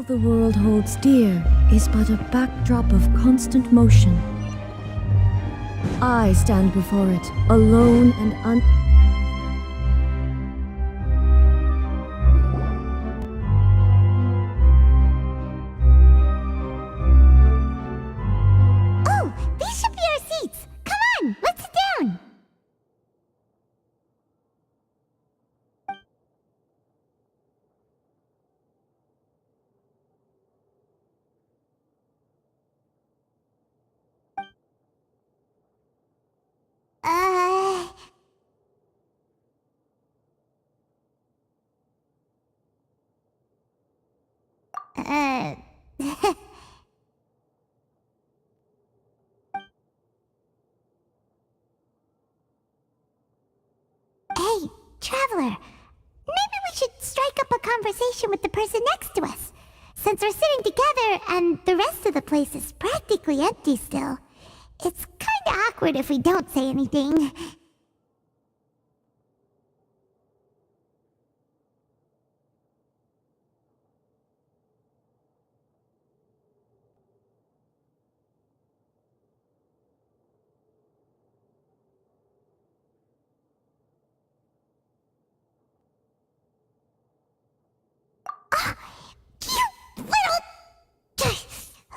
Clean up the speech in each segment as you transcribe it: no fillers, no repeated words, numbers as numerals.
All the world holds dear is but a backdrop of constant motion. I stand before it, alone and Oh, these should be our seats. Come on, let's sit down. Hey, Traveler. Maybe we should strike up a conversation with the person next to us. Since we're sitting together and the rest of the place is practically empty still, it's kinda awkward if we don't say anything.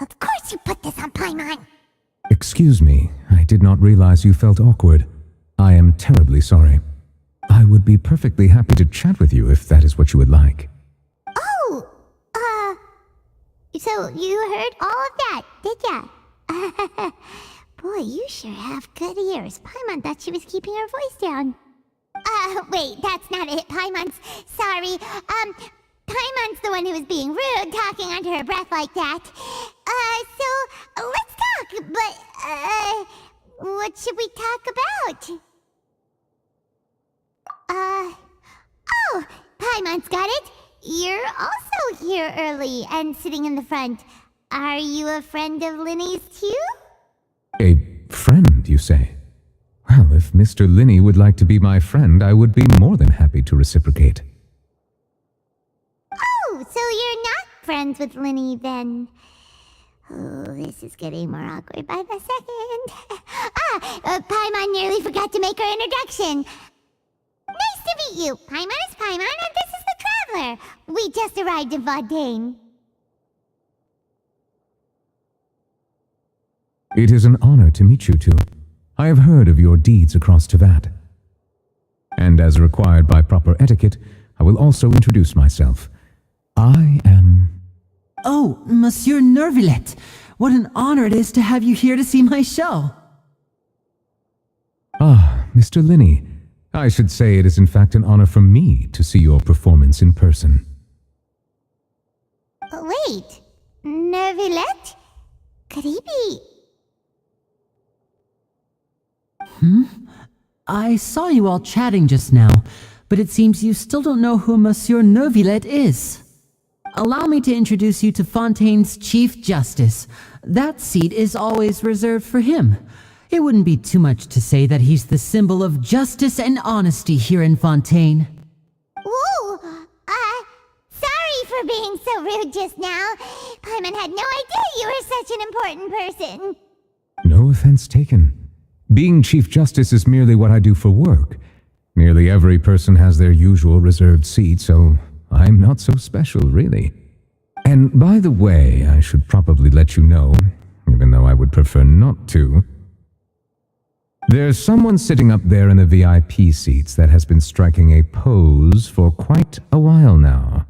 Of course you put this on Paimon! Excuse me, I did not realize you felt awkward. I am terribly sorry. I would be perfectly happy to chat with you if that is what you would like. Oh, so you heard all of that, did ya? Boy, you sure have good ears. Paimon thought she was keeping her voice down. Wait, that's not it. Paimon's sorry. Paimon's the one who was being rude, talking under her breath like that. So, let's talk, but, what should we talk about? Oh, Paimon's got it. You're also here early and sitting in the front. Are you a friend of Linny's too? A friend, you say? Well, if Mr. Linny would like to be my friend, I would be more than happy to reciprocate. Oh, so you're not friends with Linny then? Oh, this is getting more awkward by the second. Paimon nearly forgot to make her introduction. Nice to meet you. Paimon is Paimon, and this is the Traveler. We just arrived in Fontaine. It is an honor to meet you two. I have heard of your deeds across Tevat. And as required by proper etiquette, I will also introduce myself. I am... Oh, Monsieur Nervillet! What an honor it is to have you here to see my show! Ah, Mr. Linny. I should say it is in fact an honor for me to see your performance in person. Wait, Nervillet? Could he be... I saw you all chatting just now, but it seems you still don't know who Monsieur Nervillet is. Allow me to introduce you to Fontaine's Chief Justice. That seat is always reserved for him. It wouldn't be too much to say that he's the symbol of justice and honesty here in Fontaine. Whoa! Sorry for being so rude just now. Paimon had no idea you were such an important person. No offense taken. Being Chief Justice is merely what I do for work. Nearly every person has their usual reserved seat, so I'm not so special, really. And by the way, I should probably let you know, even though I would prefer not to. There's someone sitting up there in the VIP seats that has been striking a pose for quite a while now.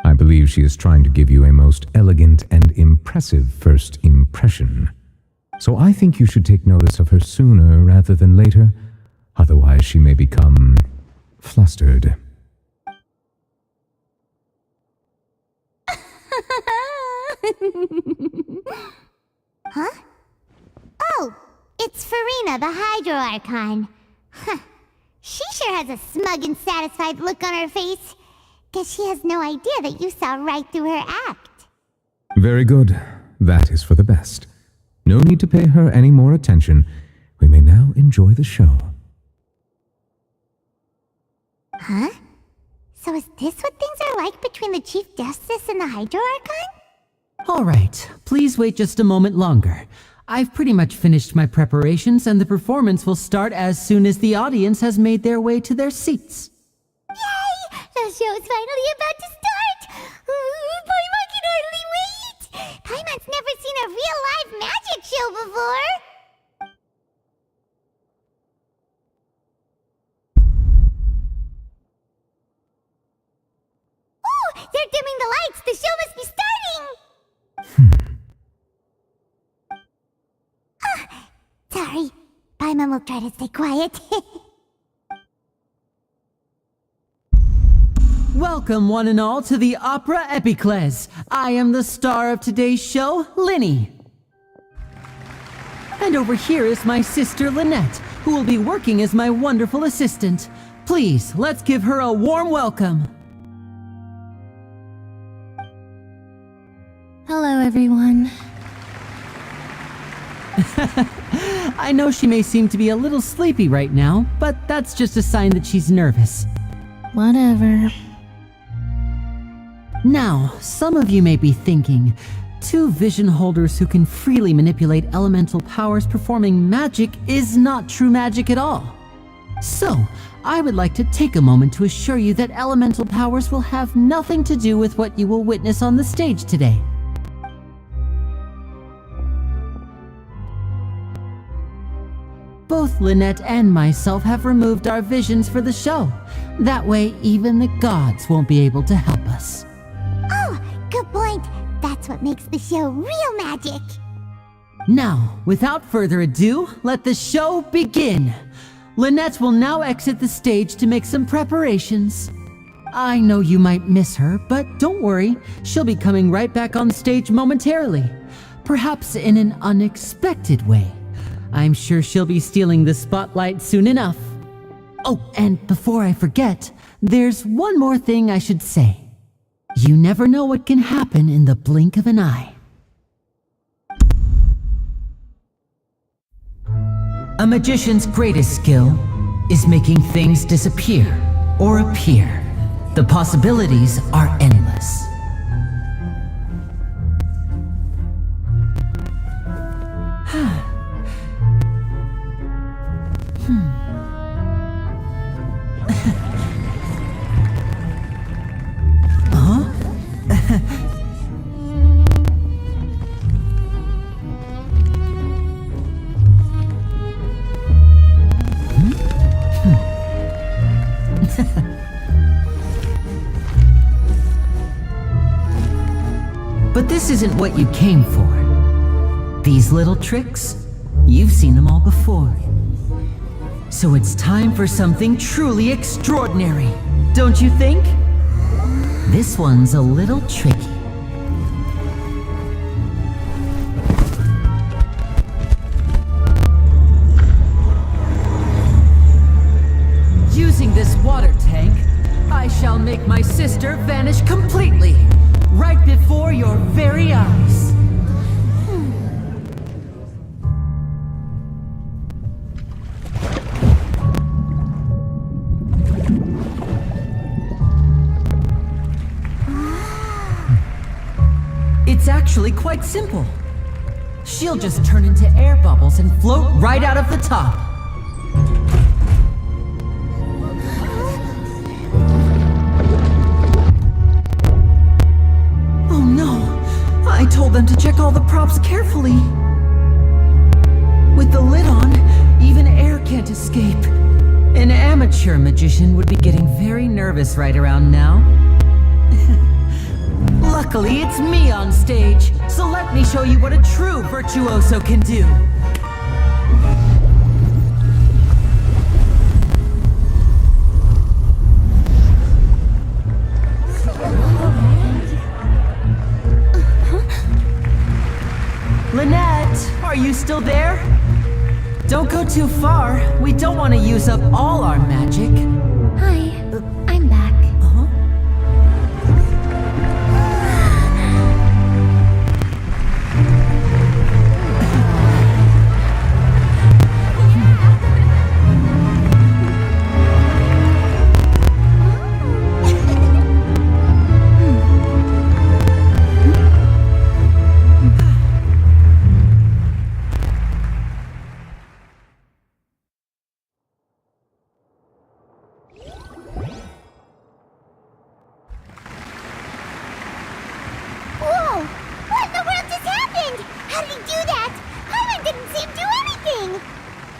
I believe she is trying to give you a most elegant and impressive first impression. So I think you should take notice of her sooner rather than later, otherwise she may become flustered. Huh? Oh, it's Farina, the Hydro Archon. Huh. She sure has a smug and satisfied look on her face. Guess she has no idea that you saw right through her act. Very good. That is for the best. No need to pay her any more attention. We may now enjoy the show. Huh? So is this what things are like between the Chief Justice and the Hydro Archon? Alright, please wait just a moment longer. I've pretty much finished my preparations and the performance will start as soon as the audience has made their way to their seats. Yay! The show's finally about to start! Paimon can hardly wait! Paimon's never seen a real live magic show before! Ooh! They're dimming the lights! The show must be starting! Sorry. Paimon will try to stay quiet. Welcome one and all to the Opera Epiclese. I am the star of today's show, Linny. And over here is my sister Lynette, who will be working as my wonderful assistant. Please, let's give her a warm welcome. Hello, everyone. I know she may seem to be a little sleepy right now, but that's just a sign that she's nervous. Whatever. Now, some of you may be thinking, two vision holders who can freely manipulate elemental powers performing magic is not true magic at all. So, I would like to take a moment to assure you that elemental powers will have nothing to do with what you will witness on the stage today. Both Lynette and myself have removed our visions for the show. That way, even the gods won't be able to help us. Oh, good point. That's what makes the show real magic. Now, without further ado, let the show begin. Lynette will now exit the stage to make some preparations. I know you might miss her, but don't worry, she'll be coming right back on stage momentarily. Perhaps in an unexpected way. I'm sure she'll be stealing the spotlight soon enough. Oh, and before I forget, there's one more thing I should say. You never know what can happen in the blink of an eye. A magician's greatest skill is making things disappear or appear. The possibilities are endless. But this isn't what you came for. These little tricks, you've seen them all before. So it's time for something truly extraordinary, don't you think? This one's a little tricky. Using this water tank, I shall make my sister vanish completely, right before your very eyes. It's actually quite simple. She'll just turn into air bubbles and float right out of the top. Oh no! I told them to check all the props carefully. With the lid on, even air can't escape. An amateur magician would be getting very nervous right around now. Luckily, it's me on stage, so let me show you what a true virtuoso can do. Lynette, are you still there? Don't go too far. We don't want to use up all our magic. Hi, I'm back. working!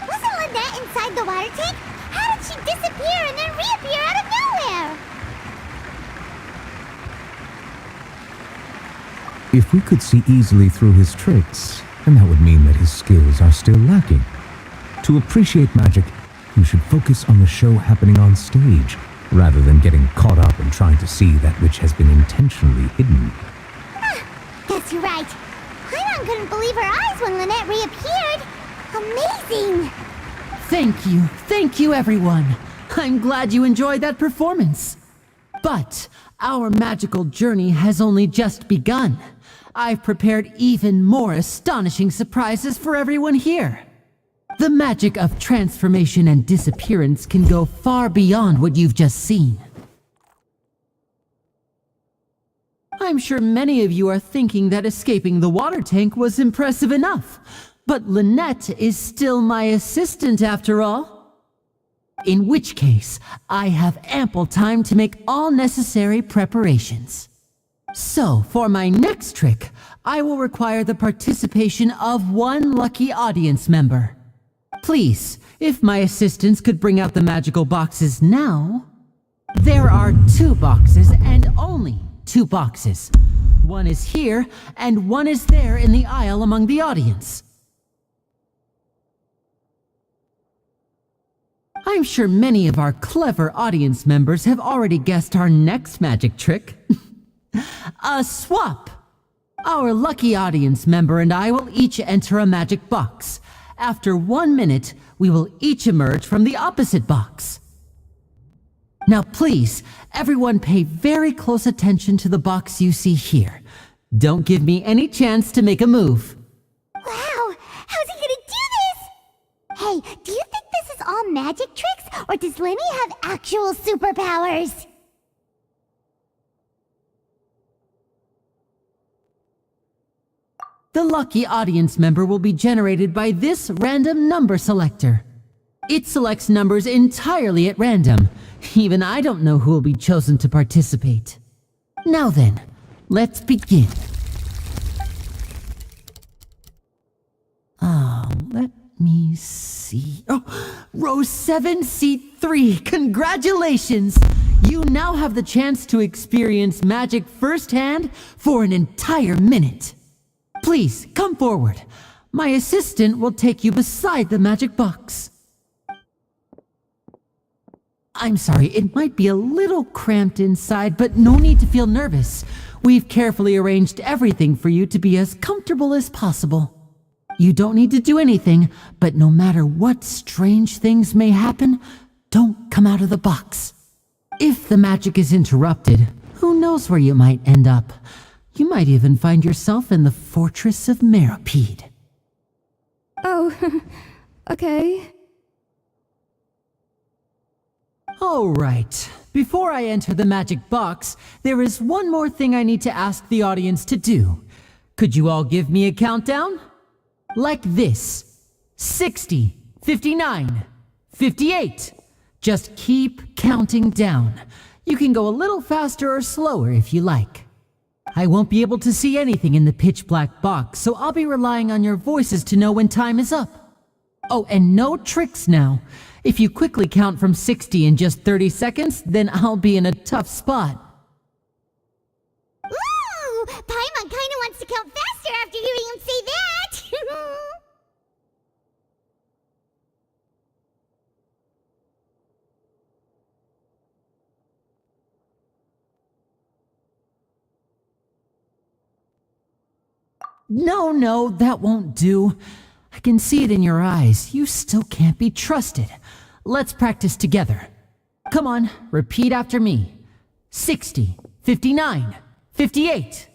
Wasn't Lynette inside the water tank? How did she disappear and then reappear out of nowhere? If we could see easily through his tricks, then that would mean that his skills are still lacking. To appreciate magic, you should focus on the show happening on stage, rather than getting caught up in trying to see that which has been intentionally hidden. Guess you're right. Paimon couldn't believe her eyes when Lynette reappeared. Amazing! Thank you everyone. I'm glad you enjoyed that performance. But our magical journey has only just begun. I've prepared even more astonishing surprises for everyone here. The magic of transformation and disappearance can go far beyond what you've just seen. I'm sure many of you are thinking that escaping the water tank was impressive enough, but Lynette is still my assistant after all. In which case, I have ample time to make all necessary preparations. So, for my next trick, I will require the participation of one lucky audience member. Please, if my assistants could bring out the magical boxes now. There are 2 boxes and only 2 boxes. One is here and one is there in the aisle among the audience. I'm sure many of our clever audience members have already guessed our next magic trick. A swap! Our lucky audience member and I will each enter a magic box. After 1 minute, we will each emerge from the opposite box. Now please, everyone pay very close attention to the box you see here. Don't give me any chance to make a move. Wow! How's he gonna do this? Hey, do you think this is all magic tricks, or does Lenny have actual superpowers? The lucky audience member will be generated by this random number selector. It selects numbers entirely at random. Even I don't know who will be chosen to participate. Now then, let's begin. Let me see. Oh, row 7, seat 3. Congratulations! You now have the chance to experience magic firsthand for an entire minute. Please, come forward. My assistant will take you beside the magic box. I'm sorry, it might be a little cramped inside, but no need to feel nervous. We've carefully arranged everything for you to be as comfortable as possible. You don't need to do anything, but no matter what strange things may happen, don't come out of the box. If the magic is interrupted, who knows where you might end up? You might even find yourself in the Fortress of Meropide. Oh, okay. All right. Before I enter the magic box, there is one more thing I need to ask the audience to do. Could you all give me a countdown? Like this. 60, 59, 58. Just keep counting down. You can go a little faster or slower if you like. I won't be able to see anything in the pitch black box, so I'll be relying on your voices to know when time is up. Oh, and no tricks now. If you quickly count from 60 in just 30 seconds, then I'll be in a tough spot. Ooh! Paimon kinda wants to count faster after hearing him say that! No, that won't do. I can see it in your eyes. You still can't be trusted. Let's practice together. Come on, repeat after me. 60, 59, 58.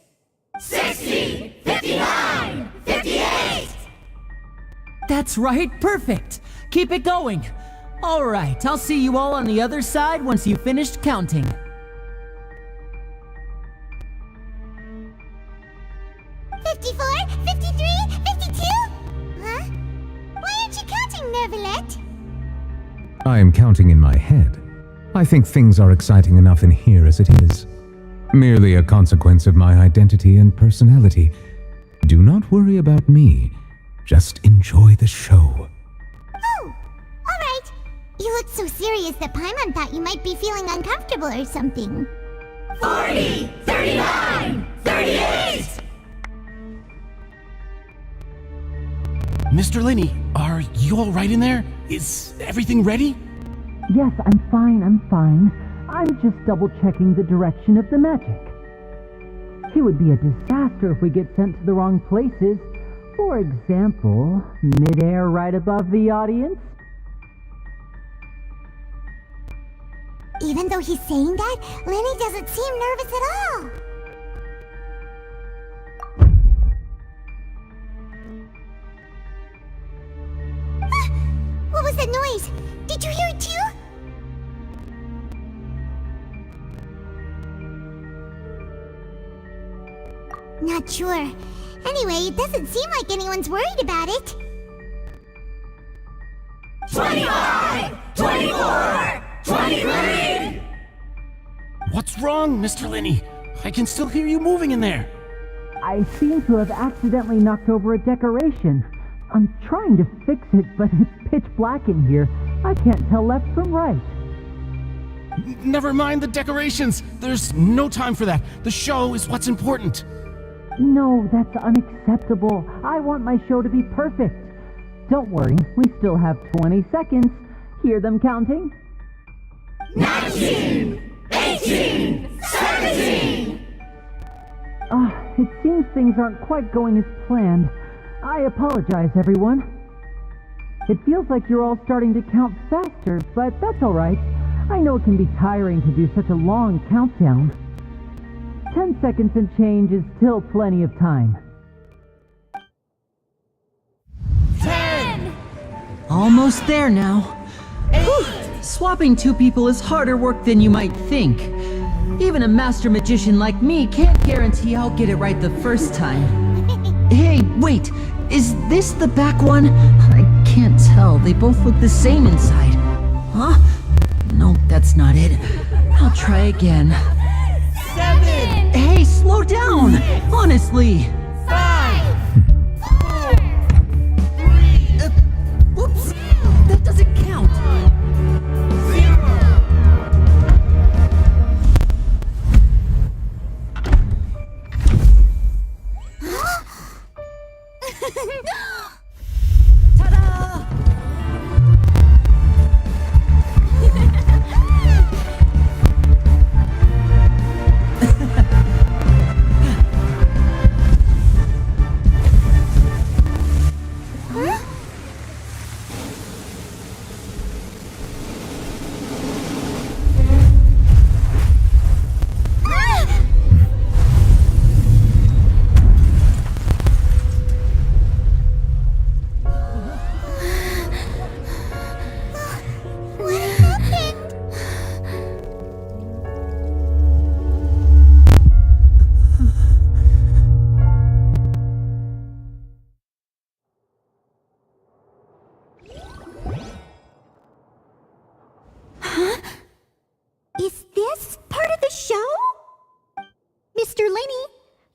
60, 59, 58! That's right, perfect. Keep it going. All right, I'll see you all on the other side once you've finished counting. 54, 53, 52? Huh? Why aren't you counting, Nervalette? I am counting in my head. I think things are exciting enough in here as it is. Merely a consequence of my identity and personality. Do not worry about me. Just enjoy the show. Oh, alright. You looked so serious that Paimon thought you might be feeling uncomfortable or something. 40, 39, 38! Mr. Linney, are you all right in there? Is everything ready? Yes, I'm fine, I'm fine. I'm just double-checking the direction of the magic. It would be a disaster if we get sent to the wrong places. For example, mid-air right above the audience. Even though he's saying that, Lenny doesn't seem nervous at all. Ah, what was that noise? Did you hear it too? Not sure. Anyway, it doesn't seem like anyone's worried about it. 25, 24, 23! What's wrong, Mr. Linney? I can still hear you moving in there. I seem to have accidentally knocked over a decoration. I'm trying to fix it, but it's pitch black in here. I can't tell left from right. Never mind the decorations. There's no time for that. The show is what's important. No, that's unacceptable. I want my show to be perfect. Don't worry, we still have 20 seconds. Hear them counting? 19, 18, 17! It seems things aren't quite going as planned. I apologize, everyone. It feels like you're all starting to count faster, but that's alright. I know it can be tiring to do such a long countdown. 10 seconds and change is still plenty of time. 10, Almost there now. 8, Whew. Swapping two people is harder work than you might think. Even a master magician like me can't guarantee I'll get it right the first time. Hey, wait, is this the back one? I can't tell, they both look the same inside. Huh? No, that's not it. I'll try again. 7, Hey, slow down! Honestly! 5, 4, 3, Whoops! That doesn't count! 0. Ta-da! What happened? Is this part of the show? Mr. Lenny,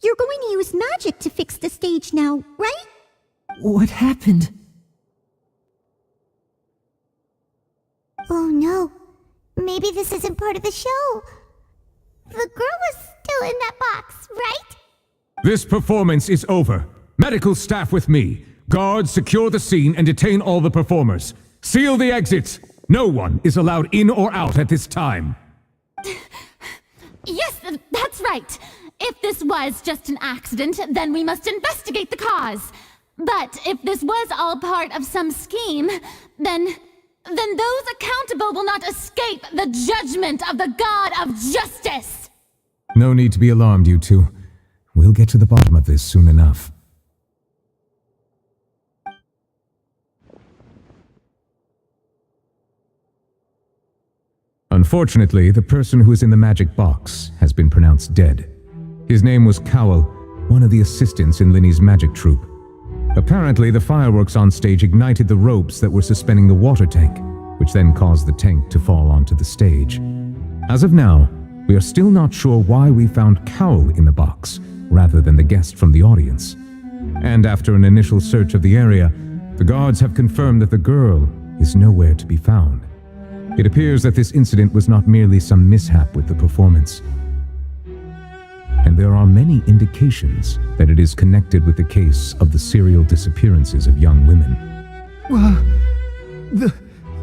you're going to use magic to fix the stage now, right? What happened? Oh no. Maybe this isn't part of the show. The girl was still in that box, right? This performance is over. Medical staff with me. Guards, secure the scene and detain all the performers. Seal the exits. No one is allowed in or out at this time. Yes, that's right. If this was just an accident, then we must investigate the cause. But if this was all part of some scheme, then those accountable will not escape the judgment of the God of Justice. No need to be alarmed, you two. We'll get to the bottom of this soon enough. Unfortunately, the person who is in the magic box has been pronounced dead. His name was Cowell, one of the assistants in Linny's magic troupe. Apparently, the fireworks on stage ignited the ropes that were suspending the water tank, which then caused the tank to fall onto the stage. As of now, we are still not sure why we found Cowell in the box, rather than the guest from the audience. and after an initial search of the area, the guards have confirmed that the girl is nowhere to be found. It appears that this incident was not merely some mishap with the performance, and there are many indications that it is connected with the case of the serial disappearances of young women.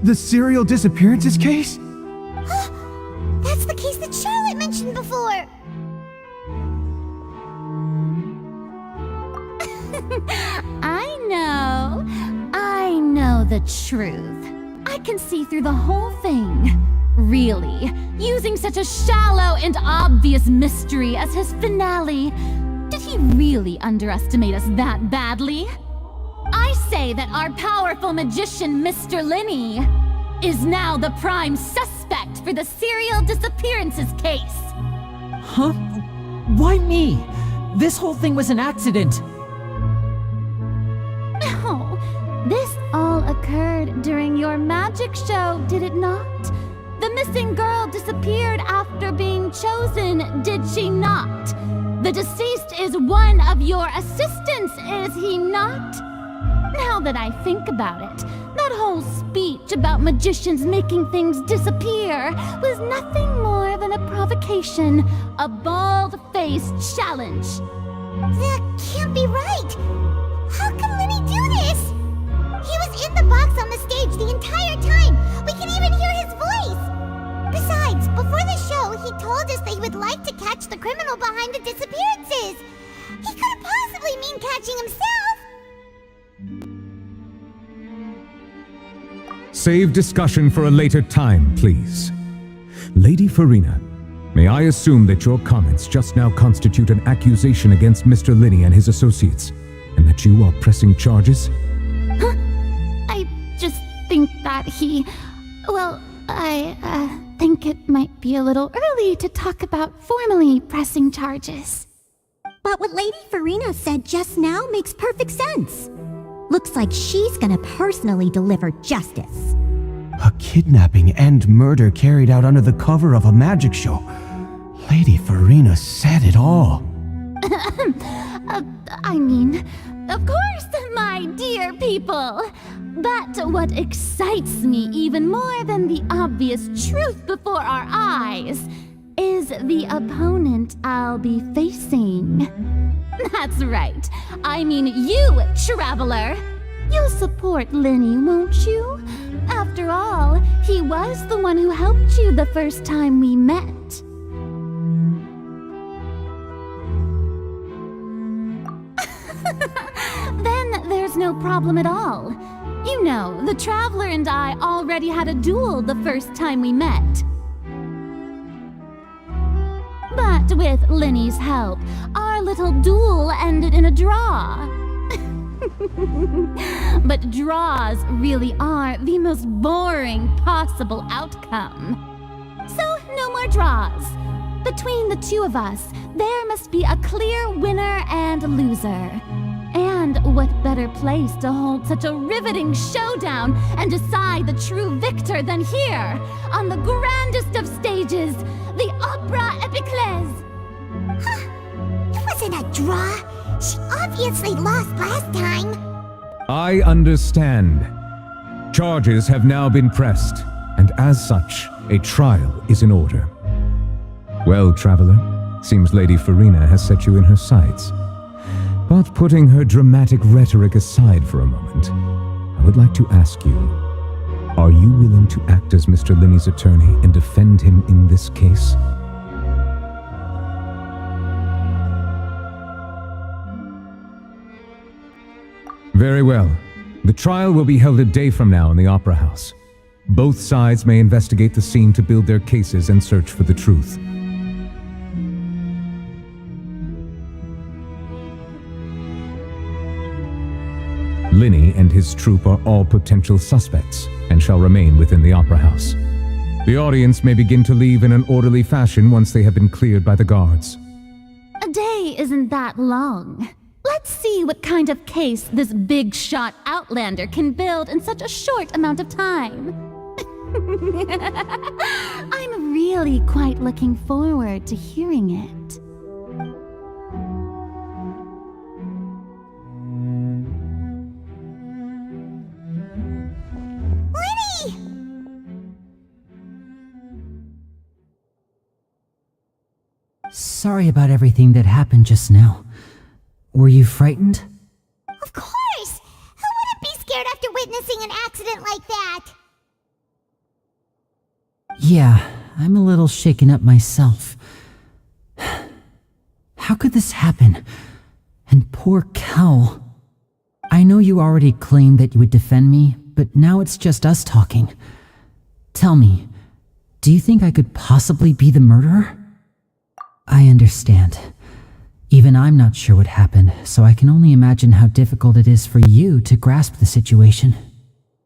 The serial disappearances case? That's the case that Charlotte mentioned before. I know the truth. I can see through the whole thing. Really, using such a shallow and obvious mystery as his finale, did he really underestimate us that badly? I say that our powerful magician, Mr. Linney, is now the prime suspect for the serial disappearances case. Huh? Why me? This whole thing was an accident. No, this all occurred during your magic show, did it not? The missing girl disappeared after being chosen, did she not? The deceased is one of your assistants, is he not? Now that I think about it, that whole speech about magicians making things disappear was nothing more than a provocation, a bald-faced challenge. That can't be right. How can Lenny do this? He was in the box on the stage the entire time. We can even hear his voice. Besides, before the show, he told us that he would like to catch the criminal behind the disappearances. He couldn't possibly mean catching himself. Save discussion for a later time, please. Lady Farina, may I assume that your comments just now constitute an accusation against Mr. Linney and his associates, and that you are pressing charges? Huh? I just think that I think it might be a little early to talk about formally pressing charges. But what Lady Farina said just now makes perfect sense. Looks like she's gonna personally deliver justice. A kidnapping and murder carried out under the cover of a magic show. Lady Farina said it all. I mean, of course, my dear people. But what excites me even more than the obvious truth before our eyes is the opponent I'll be facing. That's right. I mean you, Traveler. You'll support Lenny, won't you? After all, he was the one who helped you the first time we met. Then there's no problem at all. You know, the Traveler and I already had a duel the first time we met. But with Lenny's help, our little duel ended in a draw. But draws really are the most boring possible outcome. So, no more draws. Between the two of us, there must be a clear winner and loser. And what better place to hold such a riveting showdown and decide the true victor than here, on the grandest of stages, the Opera Epiclese. It wasn't a draw. She obviously lost last time. I understand. Charges have now been pressed, and as such, a trial is in order. Well, Traveler, seems Lady Farina has set you in her sights. But putting her dramatic rhetoric aside for a moment, I would like to ask you, are you willing to act as Mr. Linney's attorney and defend him in this case? Very well. The trial will be held a day from now in the Opera House. Both sides may investigate the scene to build their cases and search for the truth. Linney and his troupe are all potential suspects and shall remain within the Opera House. The audience may begin to leave in an orderly fashion once they have been cleared by the guards. A day isn't that long. Let's see what kind of case this big-shot outlander can build in such a short amount of time. I'm really quite looking forward to hearing it. sorry about everything that happened just now. Were you frightened? Of course! Who wouldn't be scared after witnessing an accident like that? Yeah, I'm a little shaken up myself. How could this happen? And poor Cal. I know you already claimed that you would defend me, but now it's just us talking. Tell me, do you think I could possibly be the murderer? I understand. Even I'm not sure what happened, so I can only imagine how difficult it is for you to grasp the situation.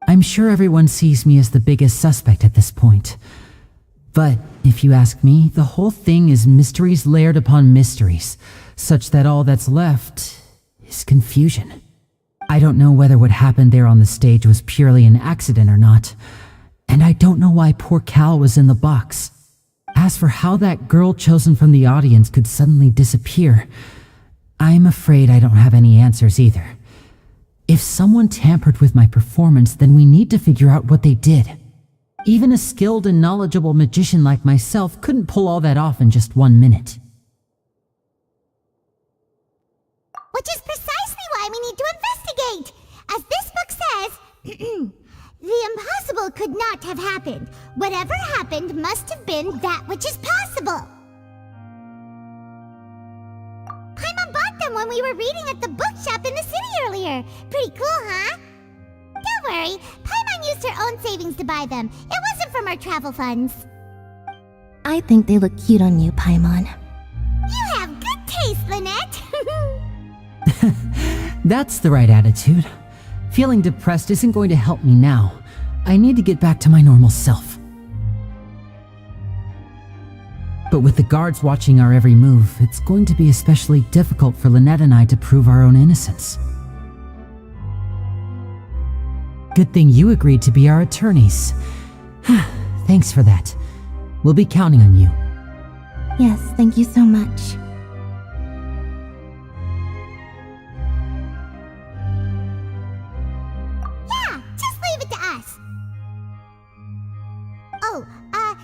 I'm sure everyone sees me as the biggest suspect at this point. But if you ask me, the whole thing is mysteries layered upon mysteries, such that all that's left is confusion. I don't know whether what happened there on the stage was purely an accident or not, and I don't know why poor Cal was in the box. As for how that girl chosen from the audience could suddenly disappear, I'm afraid I don't have any answers either. If someone tampered with my performance, then we need to figure out what they did. Even a skilled and knowledgeable magician like myself couldn't pull all that off in just 1 minute. Which is precisely why we need to investigate! As this book says, the impossible could not have happened. Whatever happened must have been that which is possible. Paimon bought them when we were reading at the bookshop in the city earlier. Pretty cool, huh? Don't worry, Paimon used her own savings to buy them. It wasn't from our travel funds. I think they look cute on you, Paimon. You have good taste, Lynette! That's the right attitude. Feeling depressed isn't going to help me now. I need to get back to my normal self. But with the guards watching our every move, it's going to be especially difficult for Lynette and I to prove our own innocence. Good thing you agreed to be our attorneys. Thanks for that. We'll be counting on you. Yes, thank you so much. Yeah, just leave it to us. Oh,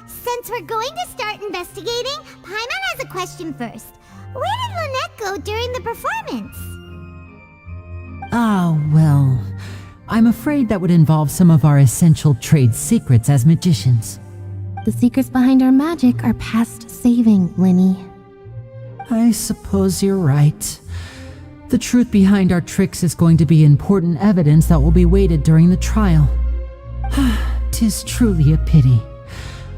since we're going to start investigating, Paimon has a question first. Where did Lynette go during the performance? Well, I'm afraid that would involve some of our essential trade secrets as magicians. The secrets behind our magic are past saving, Linny. I suppose you're right. The truth behind our tricks is going to be important evidence that will be weighted during the trial. 'Tis truly a pity.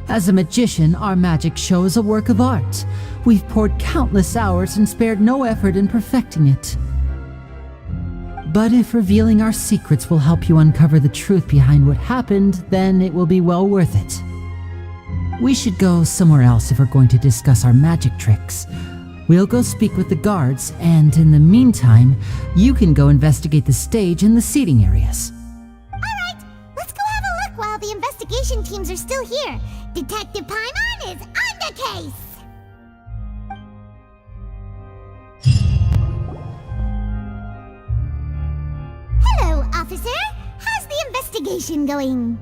As a magician, our magic show is a work of art. We've poured countless hours and spared no effort in perfecting it. But if revealing our secrets will help you uncover the truth behind what happened, then it will be well worth it. We should go somewhere else if we're going to discuss our magic tricks. We'll go speak with the guards, and in the meantime, you can go investigate the stage and the seating areas. Alright, let's go have a look while the investigation teams are still here. Detective Paimon is on the case! Hello, officer. How's the investigation going?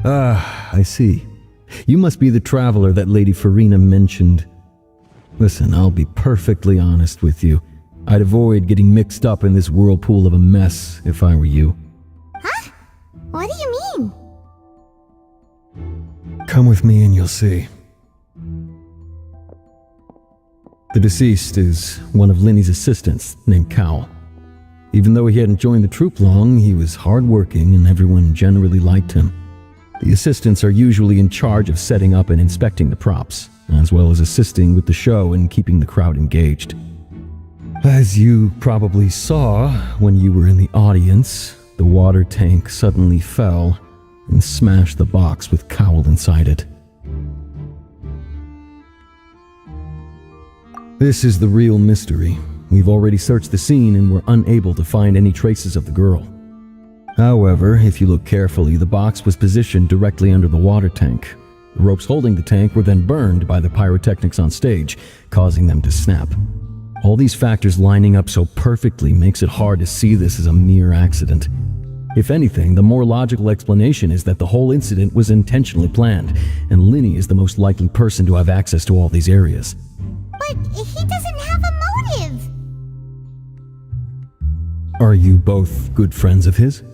I see. You must be the traveler that Lady Farina mentioned. Listen, I'll be perfectly honest with you. I'd avoid getting mixed up in this whirlpool of a mess if I were you. Huh? What do you mean? Come with me and you'll see. The deceased is one of Linny's assistants named Cal. Even though he hadn't joined the troupe long, he was hardworking and everyone generally liked him. The assistants are usually in charge of setting up and inspecting the props, as well as assisting with the show and keeping the crowd engaged. As you probably saw when you were in the audience, the water tank suddenly fell and smashed the box with Cowl inside it. This is the real mystery. We've already searched the scene and were unable to find any traces of the girl. However, if you look carefully, the box was positioned directly under the water tank. The ropes holding the tank were then burned by the pyrotechnics on stage, causing them to snap. All these factors lining up so perfectly makes it hard to see this as a mere accident. If anything, the more logical explanation is that the whole incident was intentionally planned, and Linny is the most likely person to have access to all these areas. But he doesn't have a motive. Are you both good friends of his?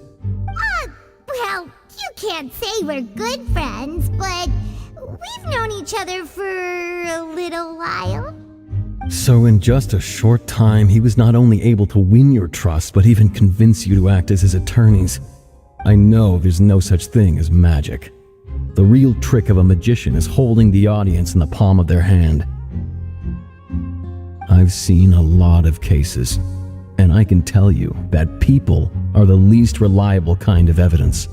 Well, you can't say we're good friends, but we've known each other for a little while. So in just a short time, he was not only able to win your trust, but even convince you to act as his attorneys. I know there's no such thing as magic. The real trick of a magician is holding the audience in the palm of their hand. I've seen a lot of cases, and I can tell you that people are the least reliable kind of evidence.